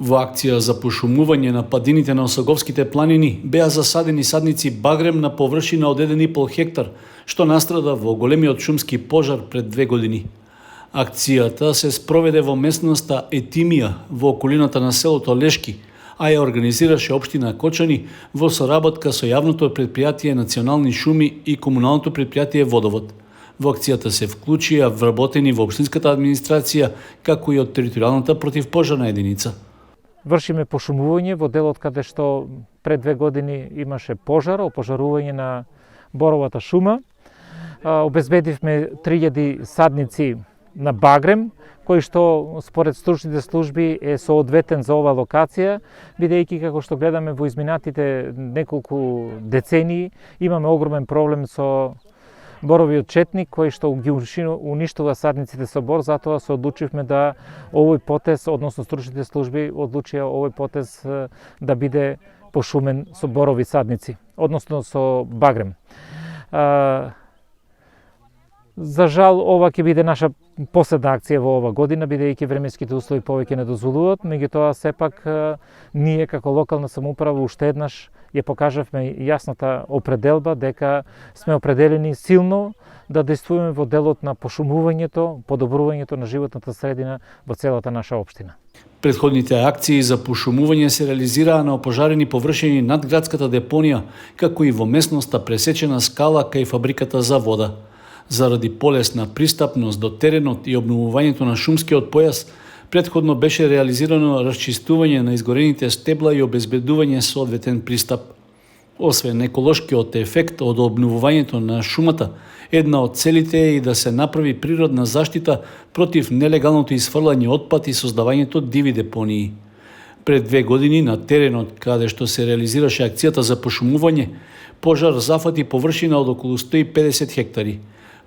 Во акција за пошумување на падините на Осоговските планини беа засадени садници багрем на површина од 1,5 хектар, што настрада во големиот шумски пожар пред 2 години. Акцијата се спроведе во местноста Етимија во околината на селото Лешки, а ја организираше општина Кочани во соработка со јавното претпријатие Национални шуми и комуналното претпријатие Водовод. Во акцијата се вклучија вработени во општинската администрација, како и од територијалната противпожарна единица. Вршиме пошумување во делот каде што пред 2 години имаше пожар, опожарување на боровата шума. Обезбедивме 3000 садници на багрем, кој што според стручните служби е соодветен за оваа локација, бидејќи како што гледаме во изминатите неколку децении имаме огромен проблем со боровиот четник кој што ги уништува садниците со бор, затоа се одлучивме да овој потез, односно стручните служби одлучија овој потез да биде пошумен со борови садници, односно со багрем. За жал, ова ќе биде наша последна акција во ова година, бидејќи временските услови повеќе не дозволуваат, меѓутоа сепак ние како локална самоуправа уште еднаш ја покажавме јасната определба дека сме определени силно да действуваме во делот на пошумувањето, подобрувањето на животната средина во целата наша општина. Претходните акции за пошумување се реализираа на опожарени површини над градската депонија, како и во местноста пресечена скала кај фабриката за вода. Заради полесна пристапност до теренот и обновувањето на шумскиот појас, претходно беше реализирано расчистување на изгорените стебла и обезбедување соодветен пристап. Освен еколошкиот ефект од обновувањето на шумата, една од целите е и да се направи природна заштита против нелегалното исфрлање отпад и создавањето диви депонии. Пред 2 години на теренот каде што се реализираше акцијата за пошумување, пожар зафати површина од околу 150 хектари.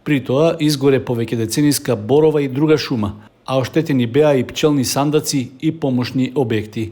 При тоа изгоре повеќе децениска борова и друга шума, а оштетени беа и пчелни сандаци и помошни објекти.